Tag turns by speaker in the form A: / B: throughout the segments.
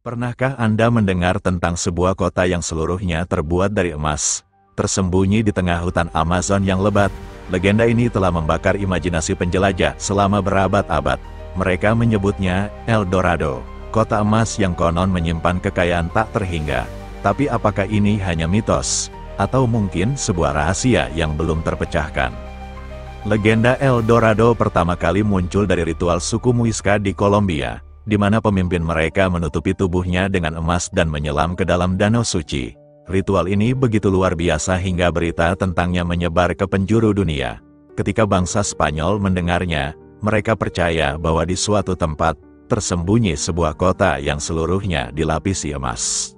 A: Pernahkah Anda mendengar tentang sebuah kota yang seluruhnya terbuat dari emas, tersembunyi di tengah hutan Amazon yang lebat? Legenda ini telah membakar imajinasi penjelajah selama berabad-abad. Mereka menyebutnya El Dorado, kota emas yang konon menyimpan kekayaan tak terhingga. Tapi apakah ini hanya mitos? Atau mungkin sebuah rahasia yang belum terpecahkan? Legenda El Dorado pertama kali muncul dari ritual suku Muisca di Kolombia, di mana pemimpin mereka menutupi tubuhnya dengan emas dan menyelam ke dalam danau suci. Ritual ini begitu luar biasa hingga berita tentangnya menyebar ke penjuru dunia. Ketika bangsa Spanyol mendengarnya, mereka percaya bahwa di suatu tempat, tersembunyi sebuah kota yang seluruhnya dilapisi emas.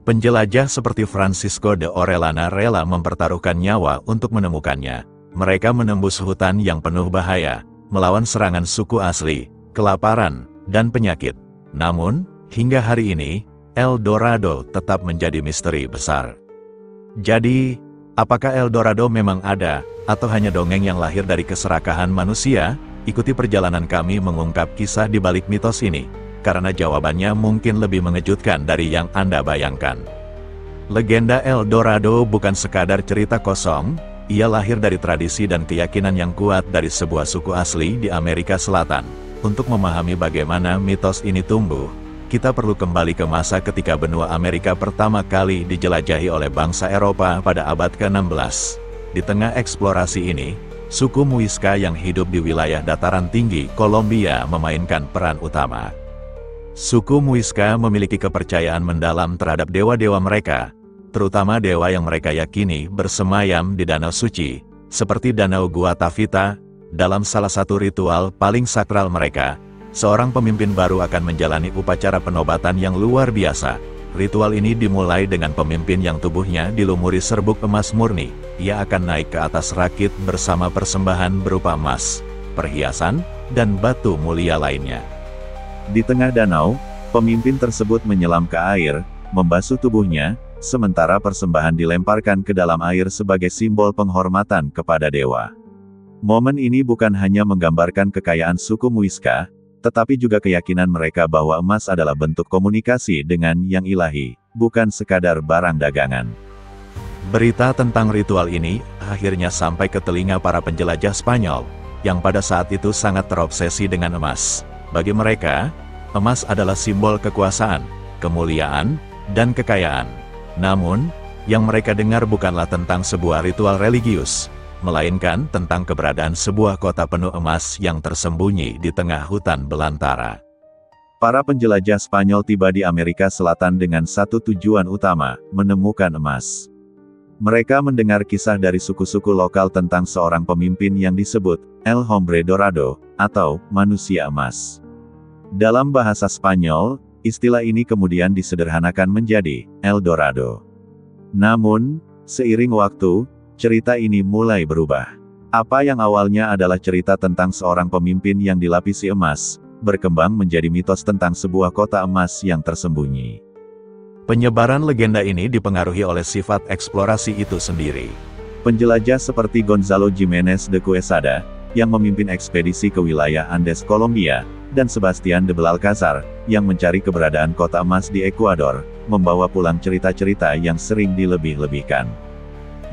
A: Penjelajah seperti Francisco de Orellana rela mempertaruhkan nyawa untuk menemukannya. Mereka menembus hutan yang penuh bahaya, melawan serangan suku asli, kelaparan, dan penyakit. Namun, hingga hari ini, El Dorado tetap menjadi misteri besar. Jadi, apakah El Dorado memang ada, atau hanya dongeng yang lahir dari keserakahan manusia? Ikuti perjalanan kami mengungkap kisah di balik mitos ini, karena jawabannya mungkin lebih mengejutkan dari yang Anda bayangkan. Legenda El Dorado bukan sekadar cerita kosong, ia lahir dari tradisi dan keyakinan yang kuat dari sebuah suku asli di Amerika Selatan. Untuk memahami bagaimana mitos ini tumbuh, kita perlu kembali ke masa ketika benua Amerika pertama kali dijelajahi oleh bangsa Eropa pada abad ke-16. Di tengah eksplorasi ini, suku Muisca yang hidup di wilayah dataran tinggi Kolombia memainkan peran utama. Suku Muisca memiliki kepercayaan mendalam terhadap dewa-dewa mereka, terutama dewa yang mereka yakini bersemayam di danau suci, seperti Danau Guatavita. Dalam salah satu ritual paling sakral mereka, seorang pemimpin baru akan menjalani upacara penobatan yang luar biasa. Ritual ini dimulai dengan pemimpin yang tubuhnya dilumuri serbuk emas murni. Ia akan naik ke atas rakit bersama persembahan berupa emas, perhiasan, dan batu mulia lainnya. Di tengah danau, pemimpin tersebut menyelam ke air, membasuh tubuhnya, sementara persembahan dilemparkan ke dalam air sebagai simbol penghormatan kepada dewa. Momen ini bukan hanya menggambarkan kekayaan suku Muisca, tetapi juga keyakinan mereka bahwa emas adalah bentuk komunikasi dengan yang ilahi, bukan sekadar barang dagangan. Berita tentang ritual ini akhirnya sampai ke telinga para penjelajah Spanyol, yang pada saat itu sangat terobsesi dengan emas. Bagi mereka, emas adalah simbol kekuasaan, kemuliaan, dan kekayaan. Namun, yang mereka dengar bukanlah tentang sebuah ritual religius, melainkan tentang keberadaan sebuah kota penuh emas yang tersembunyi di tengah hutan belantara. Para penjelajah Spanyol tiba di Amerika Selatan dengan satu tujuan utama, menemukan emas. Mereka mendengar kisah dari suku-suku lokal tentang seorang pemimpin yang disebut El Hombre Dorado, atau manusia emas. Dalam bahasa Spanyol, istilah ini kemudian disederhanakan menjadi El Dorado. Namun, seiring waktu, cerita ini mulai berubah. Apa yang awalnya adalah cerita tentang seorang pemimpin yang dilapisi emas, berkembang menjadi mitos tentang sebuah kota emas yang tersembunyi. Penyebaran legenda ini dipengaruhi oleh sifat eksplorasi itu sendiri. Penjelajah seperti Gonzalo Jiménez de Quesada, yang memimpin ekspedisi ke wilayah Andes Kolombia, dan Sebastian de Belalcázar, yang mencari keberadaan kota emas di Ekuador, membawa pulang cerita-cerita yang sering dilebih-lebihkan.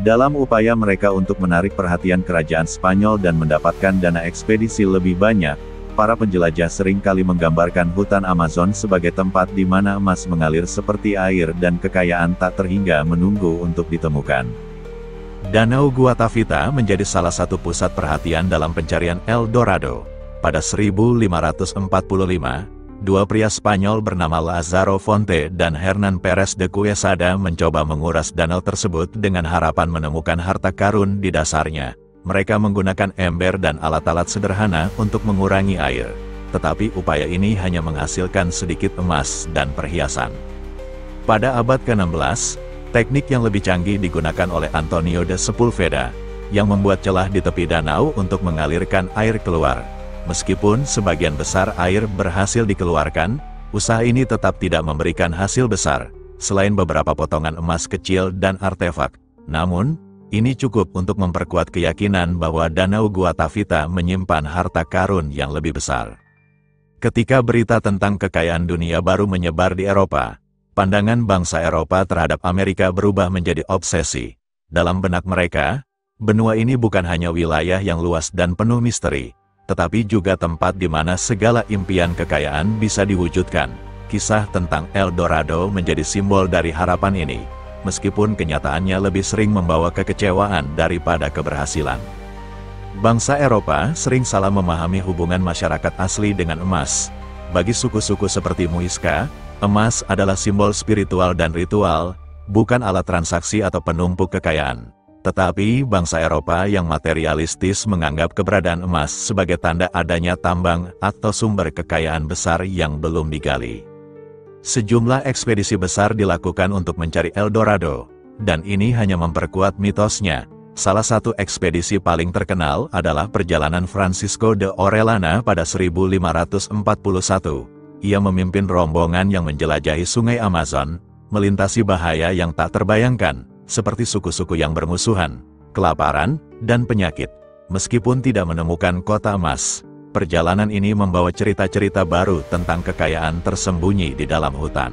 A: Dalam upaya mereka untuk menarik perhatian kerajaan Spanyol dan mendapatkan dana ekspedisi lebih banyak, para penjelajah sering kali menggambarkan hutan Amazon sebagai tempat di mana emas mengalir seperti air dan kekayaan tak terhingga menunggu untuk ditemukan. Danau Guatavita menjadi salah satu pusat perhatian dalam pencarian El Dorado. Pada 1545, dua pria Spanyol bernama Lázaro Fonte dan Hernán Pérez de Quesada mencoba menguras danau tersebut dengan harapan menemukan harta karun di dasarnya. Mereka menggunakan ember dan alat-alat sederhana untuk mengurangi air. Tetapi upaya ini hanya menghasilkan sedikit emas dan perhiasan. Pada abad ke-16, teknik yang lebih canggih digunakan oleh Antonio de Sepúlveda, yang membuat celah di tepi danau untuk mengalirkan air keluar. Meskipun sebagian besar air berhasil dikeluarkan, usaha ini tetap tidak memberikan hasil besar, selain beberapa potongan emas kecil dan artefak. Namun, ini cukup untuk memperkuat keyakinan bahwa Danau Guatavita menyimpan harta karun yang lebih besar. Ketika berita tentang kekayaan dunia baru menyebar di Eropa, pandangan bangsa Eropa terhadap Amerika berubah menjadi obsesi. Dalam benak mereka, benua ini bukan hanya wilayah yang luas dan penuh misteri, tetapi juga tempat di mana segala impian kekayaan bisa diwujudkan. Kisah tentang El Dorado menjadi simbol dari harapan ini, meskipun kenyataannya lebih sering membawa kekecewaan daripada keberhasilan. Bangsa Eropa sering salah memahami hubungan masyarakat asli dengan emas. Bagi suku-suku seperti Muisca, emas adalah simbol spiritual dan ritual, bukan alat transaksi atau penumpuk kekayaan. Tetapi bangsa Eropa yang materialistis menganggap keberadaan emas sebagai tanda adanya tambang atau sumber kekayaan besar yang belum digali. Sejumlah ekspedisi besar dilakukan untuk mencari El Dorado, dan ini hanya memperkuat mitosnya. Salah satu ekspedisi paling terkenal adalah perjalanan Francisco de Orellana pada 1541. Ia memimpin rombongan yang menjelajahi sungai Amazon, melintasi bahaya yang tak terbayangkan, seperti suku-suku yang bermusuhan, kelaparan, dan penyakit. Meskipun tidak menemukan kota emas, perjalanan ini membawa cerita-cerita baru tentang kekayaan tersembunyi di dalam hutan.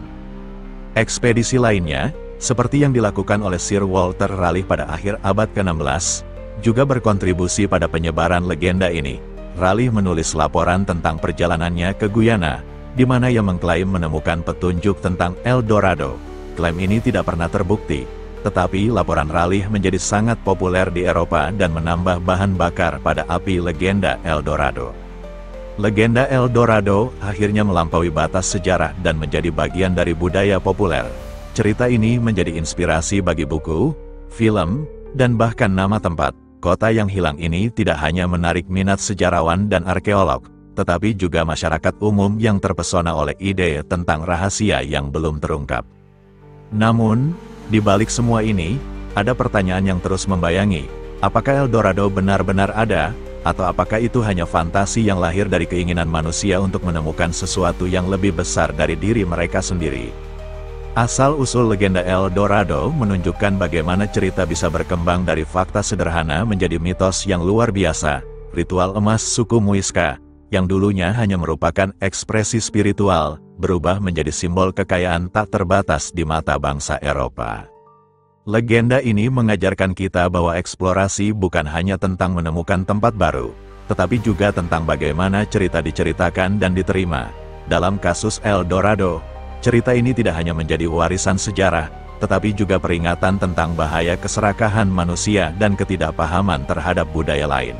A: Ekspedisi lainnya, seperti yang dilakukan oleh Sir Walter Raleigh pada akhir abad ke-16, juga berkontribusi pada penyebaran legenda ini. Raleigh menulis laporan tentang perjalanannya ke Guyana, di mana ia mengklaim menemukan petunjuk tentang El Dorado. Klaim ini tidak pernah terbukti, tetapi laporan Raleigh menjadi sangat populer di Eropa dan menambah bahan bakar pada api legenda El Dorado. Legenda El Dorado akhirnya melampaui batas sejarah dan menjadi bagian dari budaya populer. Cerita ini menjadi inspirasi bagi buku, film, dan bahkan nama tempat. Kota yang hilang ini tidak hanya menarik minat sejarawan dan arkeolog, tetapi juga masyarakat umum yang terpesona oleh ide tentang rahasia yang belum terungkap. Namun, di balik semua ini, ada pertanyaan yang terus membayangi. Apakah El Dorado benar-benar ada, atau apakah itu hanya fantasi yang lahir dari keinginan manusia untuk menemukan sesuatu yang lebih besar dari diri mereka sendiri? Asal-usul legenda El Dorado menunjukkan bagaimana cerita bisa berkembang dari fakta sederhana menjadi mitos yang luar biasa. Ritual emas suku Muisca, yang dulunya hanya merupakan ekspresi spiritual, berubah menjadi simbol kekayaan tak terbatas di mata bangsa Eropa. Legenda ini mengajarkan kita bahwa eksplorasi bukan hanya tentang menemukan tempat baru, tetapi juga tentang bagaimana cerita diceritakan dan diterima. Dalam kasus El Dorado, cerita ini tidak hanya menjadi warisan sejarah, tetapi juga peringatan tentang bahaya keserakahan manusia dan ketidakpahaman terhadap budaya lain.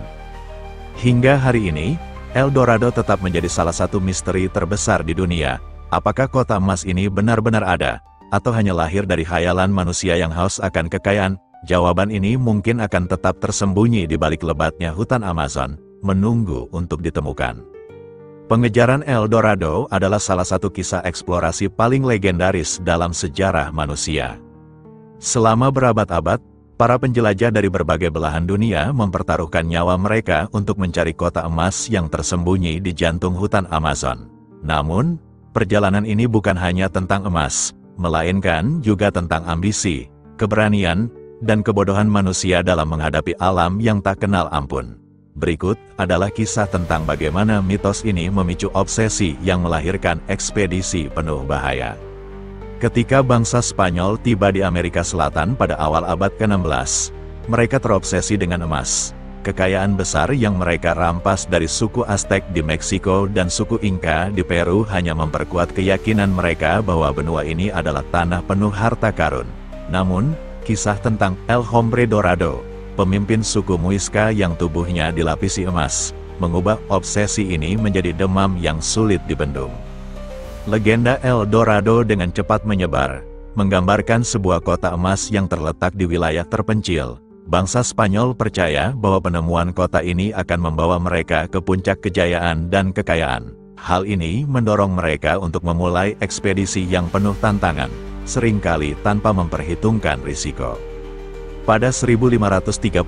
A: Hingga hari ini, El Dorado tetap menjadi salah satu misteri terbesar di dunia. Apakah kota emas ini benar-benar ada, atau hanya lahir dari khayalan manusia yang haus akan kekayaan? Jawaban ini mungkin akan tetap tersembunyi di balik lebatnya hutan Amazon, menunggu untuk ditemukan. Pengejaran El Dorado adalah salah satu kisah eksplorasi paling legendaris dalam sejarah manusia. Selama berabad-abad, para penjelajah dari berbagai belahan dunia mempertaruhkan nyawa mereka untuk mencari kota emas yang tersembunyi di jantung hutan Amazon. Namun, perjalanan ini bukan hanya tentang emas, melainkan juga tentang ambisi, keberanian, dan kebodohan manusia dalam menghadapi alam yang tak kenal ampun. Berikut adalah kisah tentang bagaimana mitos ini memicu obsesi yang melahirkan ekspedisi penuh bahaya. Ketika bangsa Spanyol tiba di Amerika Selatan pada awal abad ke-16, mereka terobsesi dengan emas. Kekayaan besar yang mereka rampas dari suku Aztec di Meksiko dan suku Inca di Peru hanya memperkuat keyakinan mereka bahwa benua ini adalah tanah penuh harta karun. Namun, kisah tentang El Hombre Dorado, pemimpin suku Muisca yang tubuhnya dilapisi emas, mengubah obsesi ini menjadi demam yang sulit dibendung. Legenda El Dorado dengan cepat menyebar, menggambarkan sebuah kota emas yang terletak di wilayah terpencil. Bangsa Spanyol percaya bahwa penemuan kota ini akan membawa mereka ke puncak kejayaan dan kekayaan. Hal ini mendorong mereka untuk memulai ekspedisi yang penuh tantangan, seringkali tanpa memperhitungkan risiko. Pada 1536,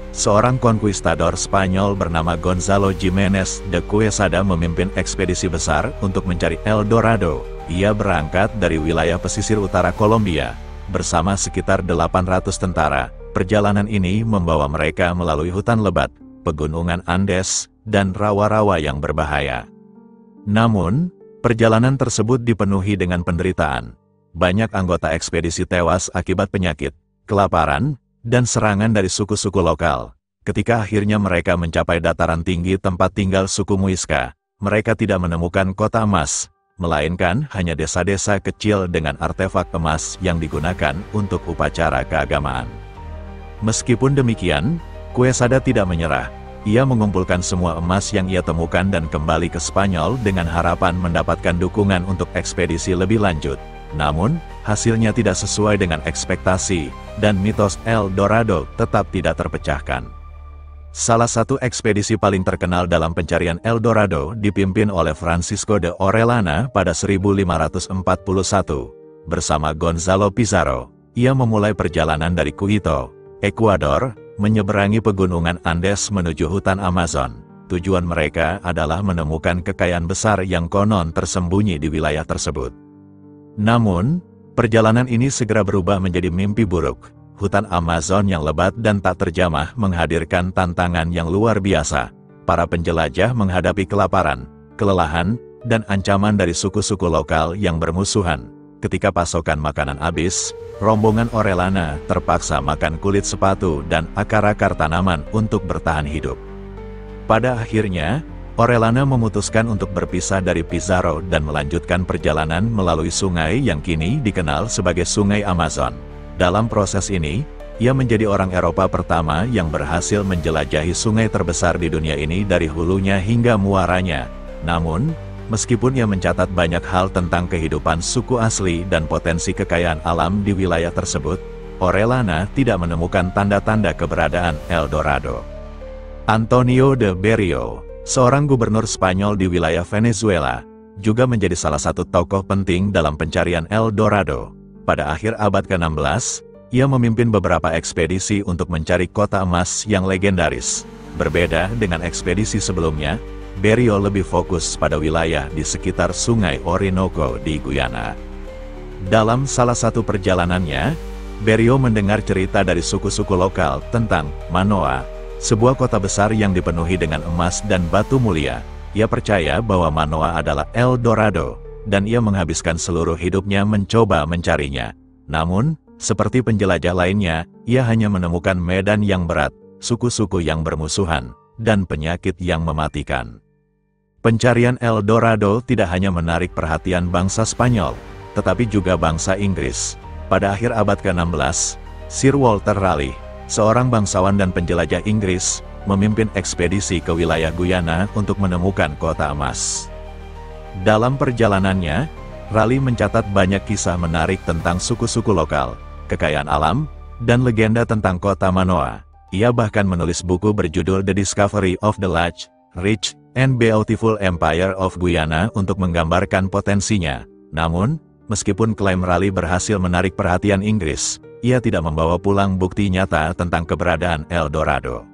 A: seorang konkuistador Spanyol bernama Gonzalo Jiménez de Quesada memimpin ekspedisi besar untuk mencari El Dorado. Ia berangkat dari wilayah pesisir utara Kolombia, bersama sekitar 800 tentara. Perjalanan ini membawa mereka melalui hutan lebat, pegunungan Andes, dan rawa-rawa yang berbahaya. Namun, perjalanan tersebut dipenuhi dengan penderitaan. Banyak anggota ekspedisi tewas akibat penyakit, kelaparan, dan serangan dari suku-suku lokal. Ketika akhirnya mereka mencapai dataran tinggi tempat tinggal suku Muisca, mereka tidak menemukan kota emas, melainkan hanya desa-desa kecil dengan artefak emas yang digunakan untuk upacara keagamaan. Meskipun demikian, Quesada tidak menyerah. Ia mengumpulkan semua emas yang ia temukan dan kembali ke Spanyol dengan harapan mendapatkan dukungan untuk ekspedisi lebih lanjut. Namun, hasilnya tidak sesuai dengan ekspektasi, dan mitos El Dorado tetap tidak terpecahkan. Salah satu ekspedisi paling terkenal dalam pencarian El Dorado dipimpin oleh Francisco de Orellana pada 1541. Bersama Gonzalo Pizarro, ia memulai perjalanan dari Quito, Ekuador, menyeberangi pegunungan Andes menuju hutan Amazon. Tujuan mereka adalah menemukan kekayaan besar yang konon tersembunyi di wilayah tersebut. Namun, perjalanan ini segera berubah menjadi mimpi buruk. Hutan Amazon yang lebat dan tak terjamah menghadirkan tantangan yang luar biasa. Para penjelajah menghadapi kelaparan, kelelahan, dan ancaman dari suku-suku lokal yang bermusuhan. Ketika pasokan makanan habis, rombongan Orellana terpaksa makan kulit sepatu dan akar-akar tanaman untuk bertahan hidup. Pada akhirnya, Orellana memutuskan untuk berpisah dari Pizarro dan melanjutkan perjalanan melalui sungai yang kini dikenal sebagai Sungai Amazon. Dalam proses ini, ia menjadi orang Eropa pertama yang berhasil menjelajahi sungai terbesar di dunia ini dari hulunya hingga muaranya. Namun, meskipun ia mencatat banyak hal tentang kehidupan suku asli dan potensi kekayaan alam di wilayah tersebut, Orellana tidak menemukan tanda-tanda keberadaan El Dorado. Antonio de Berrio, seorang gubernur Spanyol di wilayah Venezuela, juga menjadi salah satu tokoh penting dalam pencarian El Dorado. Pada akhir abad ke-16, ia memimpin beberapa ekspedisi untuk mencari kota emas yang legendaris. Berbeda dengan ekspedisi sebelumnya, Berrio lebih fokus pada wilayah di sekitar Sungai Orinoco di Guyana. Dalam salah satu perjalanannya, Berrio mendengar cerita dari suku-suku lokal tentang Manoa, sebuah kota besar yang dipenuhi dengan emas dan batu mulia. Ia percaya bahwa Manoa adalah El Dorado, dan ia menghabiskan seluruh hidupnya mencoba mencarinya. Namun, seperti penjelajah lainnya, ia hanya menemukan medan yang berat, suku-suku yang bermusuhan, dan penyakit yang mematikan. Pencarian El Dorado tidak hanya menarik perhatian bangsa Spanyol, tetapi juga bangsa Inggris. Pada akhir abad ke-16, Sir Walter Raleigh, seorang bangsawan dan penjelajah Inggris, memimpin ekspedisi ke wilayah Guyana untuk menemukan kota emas. Dalam perjalanannya, Raleigh mencatat banyak kisah menarik tentang suku-suku lokal, kekayaan alam, dan legenda tentang kota Manoa. Ia bahkan menulis buku berjudul The Discovery of the Large, Rich, and Beautiful Empire of Guyana untuk menggambarkan potensinya. Namun, meskipun klaim Raleigh berhasil menarik perhatian Inggris, ia tidak membawa pulang bukti nyata tentang keberadaan El Dorado.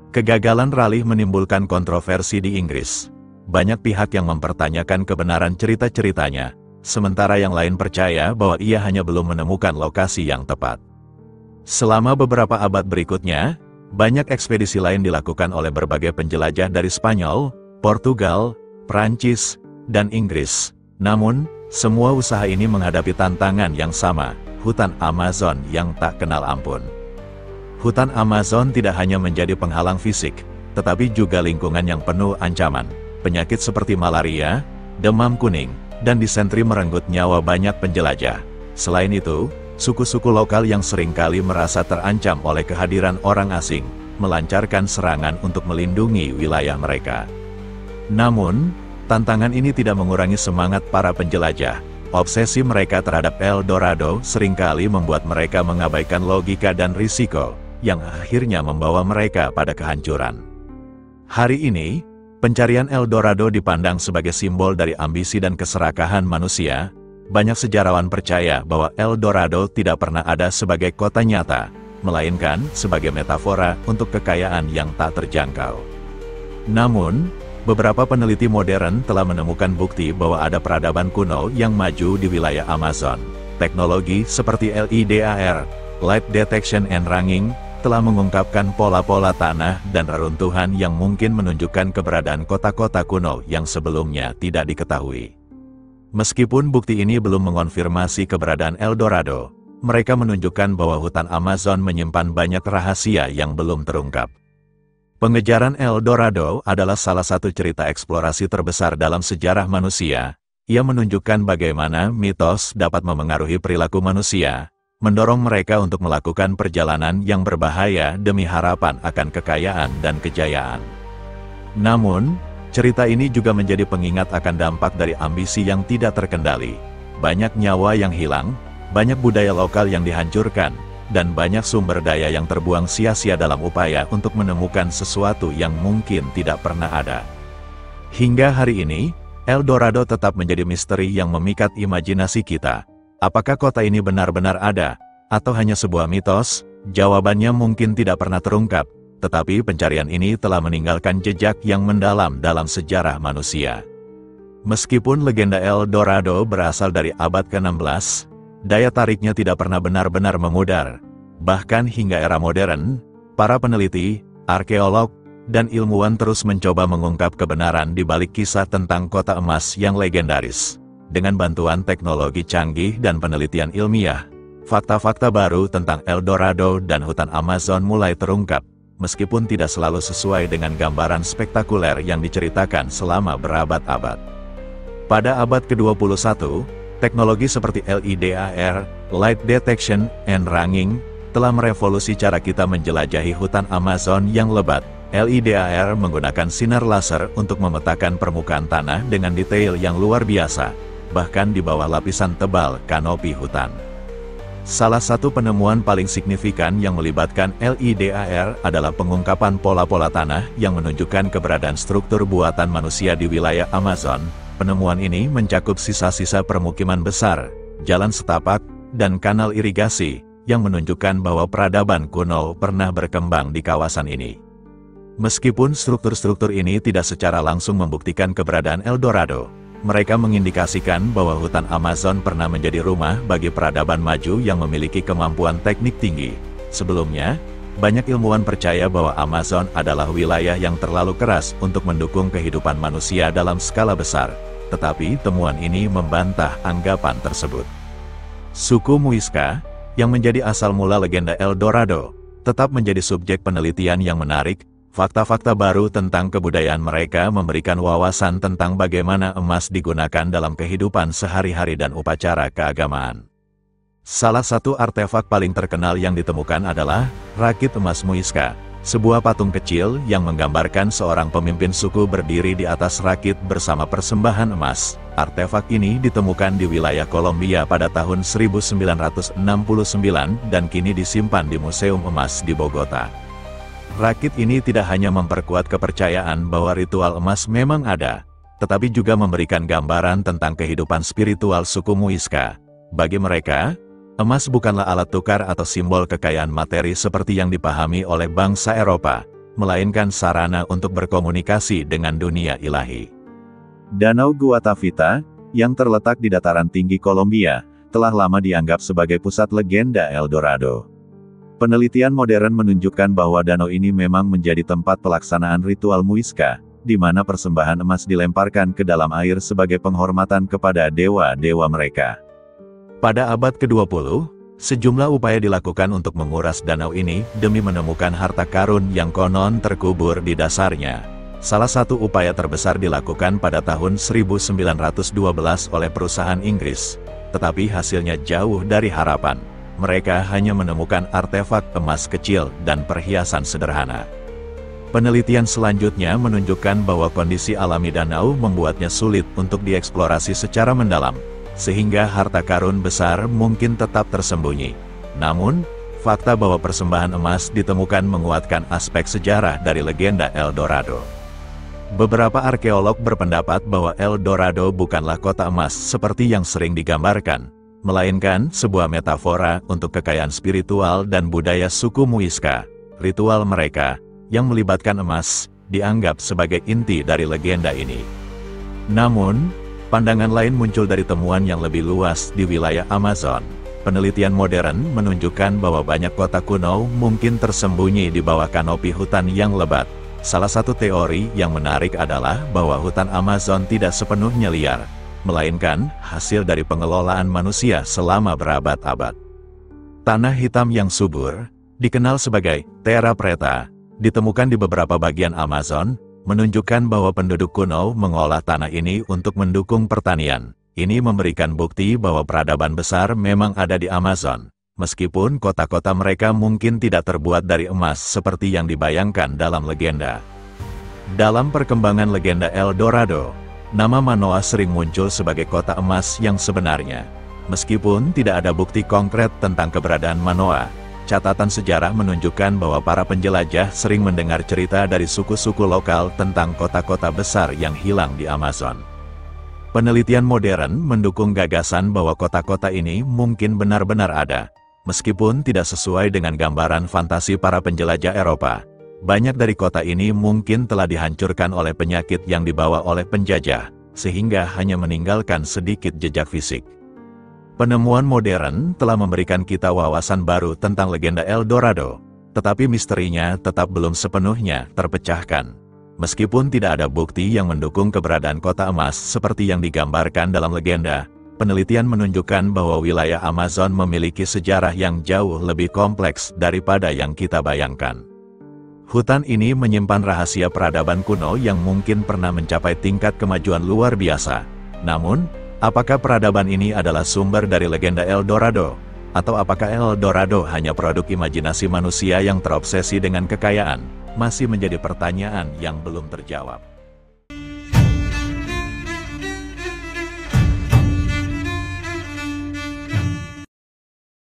A: Kegagalan Raleigh menimbulkan kontroversi di Inggris. Banyak pihak yang mempertanyakan kebenaran cerita-ceritanya, sementara yang lain percaya bahwa ia hanya belum menemukan lokasi yang tepat. Selama beberapa abad berikutnya, banyak ekspedisi lain dilakukan oleh berbagai penjelajah dari Spanyol, Portugal, Prancis, dan Inggris. Namun, semua usaha ini menghadapi tantangan yang sama, hutan Amazon yang tak kenal ampun. Hutan Amazon tidak hanya menjadi penghalang fisik, tetapi juga lingkungan yang penuh ancaman. Penyakit seperti malaria, demam kuning, dan disentri merenggut nyawa banyak penjelajah. Selain itu, suku-suku lokal yang seringkali merasa terancam oleh kehadiran orang asing, melancarkan serangan untuk melindungi wilayah mereka. Namun, tantangan ini tidak mengurangi semangat para penjelajah. Obsesi mereka terhadap El Dorado seringkali membuat mereka mengabaikan logika dan risiko, yang akhirnya membawa mereka pada kehancuran. Hari ini, pencarian El Dorado dipandang sebagai simbol dari ambisi dan keserakahan manusia. Banyak sejarawan percaya bahwa El Dorado tidak pernah ada sebagai kota nyata, melainkan sebagai metafora untuk kekayaan yang tak terjangkau. Namun, beberapa peneliti modern telah menemukan bukti bahwa ada peradaban kuno yang maju di wilayah Amazon. Teknologi seperti LIDAR, Light Detection and Ranging, telah mengungkapkan pola-pola tanah dan reruntuhan yang mungkin menunjukkan keberadaan kota-kota kuno yang sebelumnya tidak diketahui. Meskipun bukti ini belum mengonfirmasi keberadaan El Dorado, mereka menunjukkan bahwa hutan Amazon menyimpan banyak rahasia yang belum terungkap. Pengejaran El Dorado adalah salah satu cerita eksplorasi terbesar dalam sejarah manusia. Ia menunjukkan bagaimana mitos dapat memengaruhi perilaku manusia, mendorong mereka untuk melakukan perjalanan yang berbahaya demi harapan akan kekayaan dan kejayaan. Namun, cerita ini juga menjadi pengingat akan dampak dari ambisi yang tidak terkendali. Banyak nyawa yang hilang, banyak budaya lokal yang dihancurkan, dan banyak sumber daya yang terbuang sia-sia dalam upaya untuk menemukan sesuatu yang mungkin tidak pernah ada. Hingga hari ini, El Dorado tetap menjadi misteri yang memikat imajinasi kita. Apakah kota ini benar-benar ada, atau hanya sebuah mitos? Jawabannya mungkin tidak pernah terungkap, tetapi pencarian ini telah meninggalkan jejak yang mendalam dalam sejarah manusia. Meskipun legenda El Dorado berasal dari abad ke-16, daya tariknya tidak pernah benar-benar memudar. Bahkan hingga era modern, para peneliti, arkeolog, dan ilmuwan terus mencoba mengungkap kebenaran di balik kisah tentang kota emas yang legendaris. Dengan bantuan teknologi canggih dan penelitian ilmiah, fakta-fakta baru tentang El Dorado dan hutan Amazon mulai terungkap, meskipun tidak selalu sesuai dengan gambaran spektakuler yang diceritakan selama berabad-abad. Pada abad ke-21, teknologi seperti LIDAR, Light Detection and Ranging, telah merevolusi cara kita menjelajahi hutan Amazon yang lebat. LIDAR menggunakan sinar laser untuk memetakan permukaan tanah dengan detail yang luar biasa, bahkan di bawah lapisan tebal kanopi hutan. Salah satu penemuan paling signifikan yang melibatkan LIDAR adalah pengungkapan pola-pola tanah yang menunjukkan keberadaan struktur buatan manusia di wilayah Amazon. Penemuan ini mencakup sisa-sisa permukiman besar, jalan setapak, dan kanal irigasi, yang menunjukkan bahwa peradaban kuno pernah berkembang di kawasan ini. Meskipun struktur-struktur ini tidak secara langsung membuktikan keberadaan El Dorado, mereka mengindikasikan bahwa hutan Amazon pernah menjadi rumah bagi peradaban maju yang memiliki kemampuan teknik tinggi. Sebelumnya, banyak ilmuwan percaya bahwa Amazon adalah wilayah yang terlalu keras untuk mendukung kehidupan manusia dalam skala besar, tetapi temuan ini membantah anggapan tersebut. Suku Muisca, yang menjadi asal mula legenda El Dorado, tetap menjadi subjek penelitian yang menarik. Fakta-fakta baru tentang kebudayaan mereka memberikan wawasan tentang bagaimana emas digunakan dalam kehidupan sehari-hari dan upacara keagamaan. Salah satu artefak paling terkenal yang ditemukan adalah rakit emas Muisca, sebuah patung kecil yang menggambarkan seorang pemimpin suku berdiri di atas rakit bersama persembahan emas. Artefak ini ditemukan di wilayah Kolombia pada tahun 1969 dan kini disimpan di Museum Emas di Bogota. Rakit ini tidak hanya memperkuat kepercayaan bahwa ritual emas memang ada, tetapi juga memberikan gambaran tentang kehidupan spiritual suku Muisca. Bagi mereka, emas bukanlah alat tukar atau simbol kekayaan materi seperti yang dipahami oleh bangsa Eropa, melainkan sarana untuk berkomunikasi dengan dunia ilahi. Danau Guatavita, yang terletak di dataran tinggi Kolombia, telah lama dianggap sebagai pusat legenda El Dorado. Penelitian modern menunjukkan bahwa danau ini memang menjadi tempat pelaksanaan ritual Muisca, di mana persembahan emas dilemparkan ke dalam air sebagai penghormatan kepada dewa-dewa mereka. Pada abad ke-20, sejumlah upaya dilakukan untuk menguras danau ini demi menemukan harta karun yang konon terkubur di dasarnya. Salah satu upaya terbesar dilakukan pada tahun 1912 oleh perusahaan Inggris, tetapi hasilnya jauh dari harapan. Mereka hanya menemukan artefak emas kecil dan perhiasan sederhana. Penelitian selanjutnya menunjukkan bahwa kondisi alami danau membuatnya sulit untuk dieksplorasi secara mendalam, sehingga harta karun besar mungkin tetap tersembunyi. Namun, fakta bahwa persembahan emas ditemukan menguatkan aspek sejarah dari legenda El Dorado. Beberapa arkeolog berpendapat bahwa El Dorado bukanlah kota emas seperti yang sering digambarkan, melainkan sebuah metafora untuk kekayaan spiritual dan budaya suku Muisca. Ritual mereka, yang melibatkan emas, dianggap sebagai inti dari legenda ini. Namun, pandangan lain muncul dari temuan yang lebih luas di wilayah Amazon. Penelitian modern menunjukkan bahwa banyak kota kuno mungkin tersembunyi di bawah kanopi hutan yang lebat. Salah satu teori yang menarik adalah bahwa hutan Amazon tidak sepenuhnya liar, melainkan hasil dari pengelolaan manusia selama berabad-abad. Tanah hitam yang subur, dikenal sebagai terra preta, ditemukan di beberapa bagian Amazon, menunjukkan bahwa penduduk kuno mengolah tanah ini untuk mendukung pertanian. Ini memberikan bukti bahwa peradaban besar memang ada di Amazon, meskipun kota-kota mereka mungkin tidak terbuat dari emas seperti yang dibayangkan dalam legenda. Dalam perkembangan legenda El Dorado, nama Manoa sering muncul sebagai kota emas yang sebenarnya. Meskipun tidak ada bukti konkret tentang keberadaan Manoa, catatan sejarah menunjukkan bahwa para penjelajah sering mendengar cerita dari suku-suku lokal tentang kota-kota besar yang hilang di Amazon. Penelitian modern mendukung gagasan bahwa kota-kota ini mungkin benar-benar ada, meskipun tidak sesuai dengan gambaran fantasi para penjelajah Eropa. Banyak dari kota ini mungkin telah dihancurkan oleh penyakit yang dibawa oleh penjajah, sehingga hanya meninggalkan sedikit jejak fisik. Penemuan modern telah memberikan kita wawasan baru tentang legenda El Dorado, tetapi misterinya tetap belum sepenuhnya terpecahkan. Meskipun tidak ada bukti yang mendukung keberadaan kota emas seperti yang digambarkan dalam legenda, penelitian menunjukkan bahwa wilayah Amazon memiliki sejarah yang jauh lebih kompleks daripada yang kita bayangkan. Hutan ini menyimpan rahasia peradaban kuno yang mungkin pernah mencapai tingkat kemajuan luar biasa. Namun, apakah peradaban ini adalah sumber dari legenda El Dorado? Atau apakah El Dorado hanya produk imajinasi manusia yang terobsesi dengan kekayaan? Masih menjadi pertanyaan yang belum terjawab.